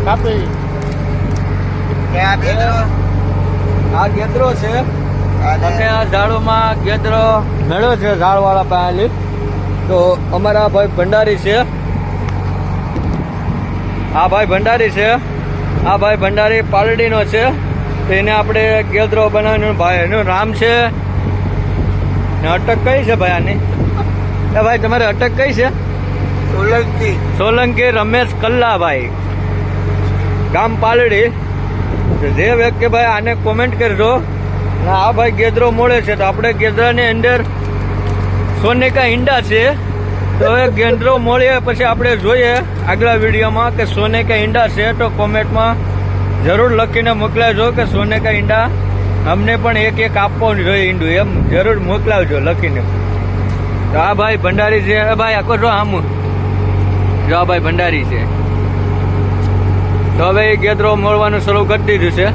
કાપી આ ગેદરો છે અને આ ઝાડોમાં ગેદરો મેળો છે ઝાડવાળા પાસેથી. તો અમારા ભાઈ ભંડારી છે, આ ભાઈ ભંડારી છે, આ ભાઈ ભંડારી પાલડીનો છે. એને આપણે ગેદરો બનાવ્યો. ભાઈ એનું નામ છે ને અટક કઈ છે ભાઈ આની? એ ભાઈ તમારે અટક કઈ છે? સોલંકી રમેશ કલ્લાભાઈ, ગામ પાલડી. જે વ્યક્તિ ભાઈ આને કોમેન્ટ કરજો. આ ભાઈ ગેદરો મોડે છે તો આપણે ગેદરાની અંદર સોનેકા ઈંડા છે. તો એ ગેદરો મોડીએ પછી આપણે જોઈએ આગલા વિડીયોમાં કે સોનેકા ઈંડા છે. તો કોમેન્ટમાં જરૂર લખીને મોકલાવજો કે સોનેકા ઈંડા અમને પણ એક આપવાનું જોઈએ ઈંડું, એમ જરૂર મોકલાવજો લખીને. તો આ ભાઈ ભંડારી છે. ભાઈ આખો જો આમ જો આ ભાઈ ભંડારી છે. તો હવે એ ગેદરો મોડવાનું શરૂ કરી દીધું છે.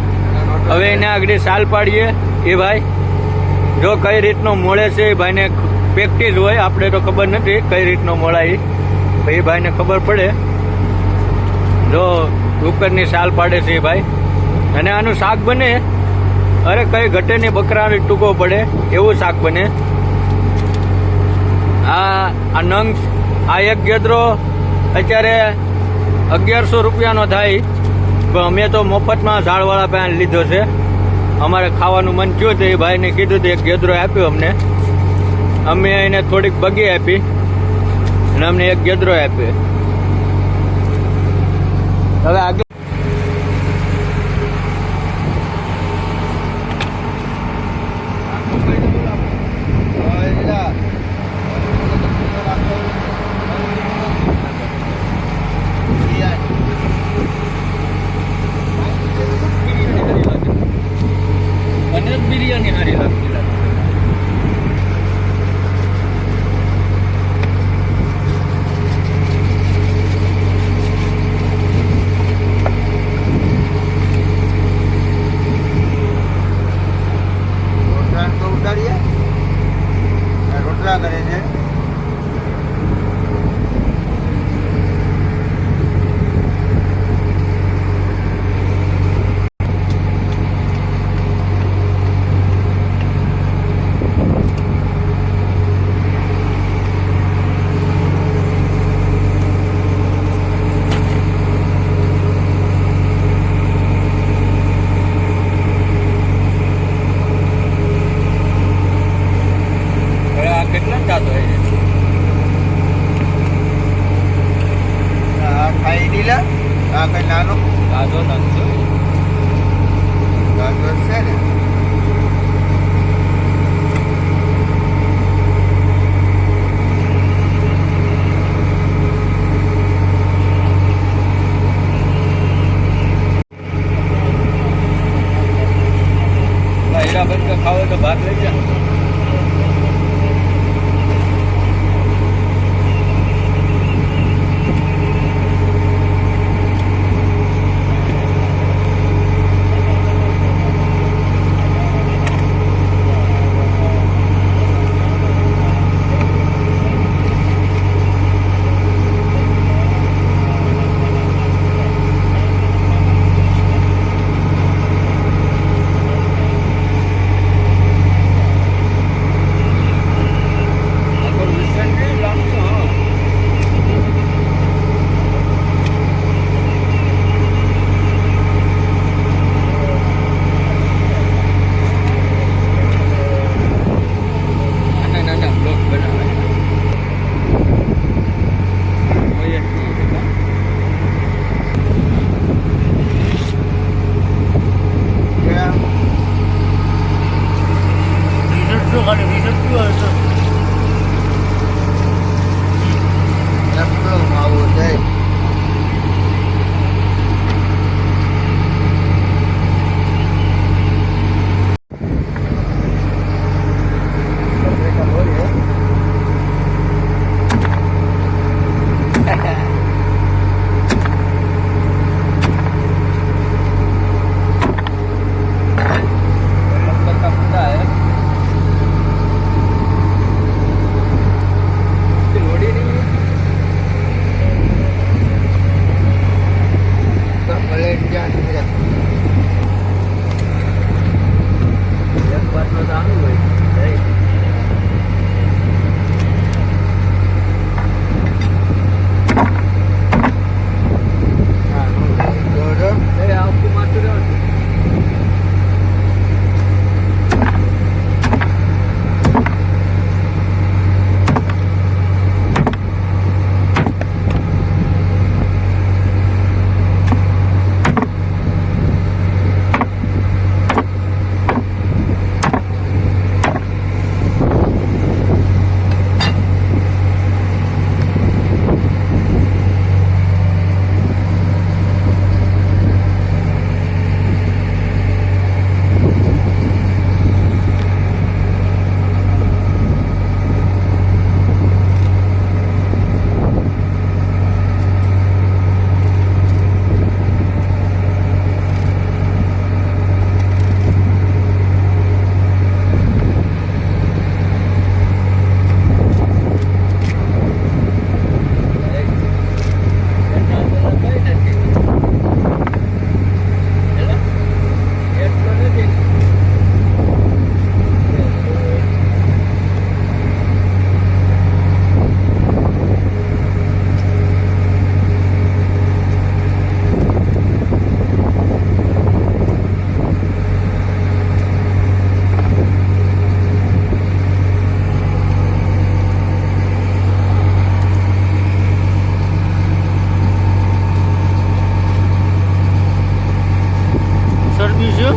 હવે એને આગળ સાલ પાડીએ. એ ભાઈ જો કઈ રીતનો મોડે છે એ ભાઈને પ્રેક્ટિસ હોય, આપણે તો ખબર નથી કઈ રીતનો મોડાય. એ ભાઈને ખબર પડે. જો ઉપરની સાલ પાડે છે એ ભાઈ. અને આનું શાક બને, અરે કઈ ઘટે નહીં, બકરાનો ટૂંકો પડે એવું શાક બને. આ નંગ આ એક ગેદરો અત્યારે 1100 રૂપિયાનો થાય. પણ અમે તો મફતમાં ઝાડવાળા પાસે લીધો છે. અમારે ખાવાનું મન થયું તો એ ભાઈને કીધું તો એક ગેદરો આપ્યો અમને. અમે એને થોડીક બગી આપી અને અમને એક ગેદરો આપ્યો. હવે આગળ બિરયાની હારી લાગતી. રોટલા કરે છે. કેટલા ચાતો હોય છે? ખાઈ દીલા. આ કઈ નાનો ગાજો નાખજો. ગાજો છે ને હીરાબંધ ખાવો તો ભાગ લઈ જાય. જો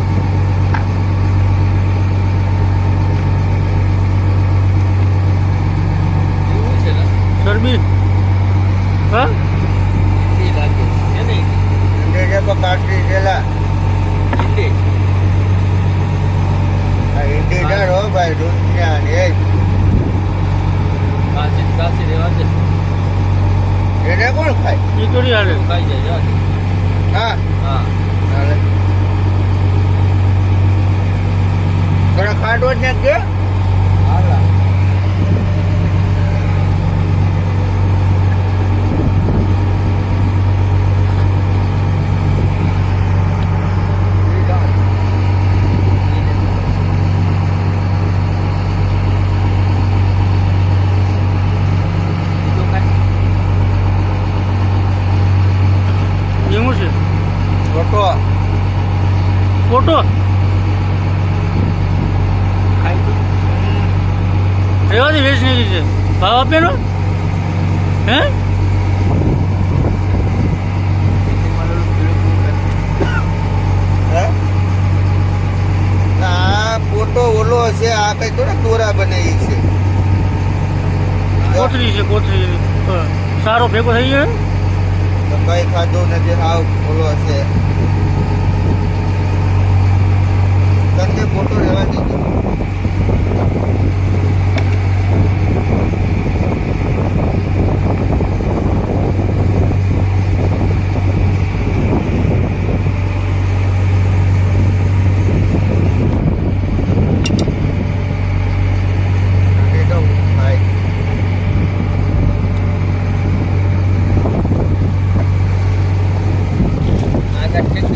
એવું છે ને ચરબી હા ઈ લાગે છે ને ઈંડે તો કાઢી દેલા ઈંડી આ ઈંડી ના રહો ભાઈ દુનિયા ને કાશી રેવા દે એને કોણ ખાય એ થોડી હાલે ખાઈ જાય યાર હા હા હાલે થોડા ખાટો જ નાખજો હાલા એવું છે ખોટો ફોટો રેવાથી વેચ નહીં છે ભાવ આપેલો હે હે આ ફોટો ઓલો છે આ કઈ થોડા દોરા બનાવી છે કોથળી છે કોથળી સારો ભેગો થઈ ગયો તો કઈ ખાધું નથી હાવ ઓલો છે તમને ફોટો રહેવા દીધો આગળ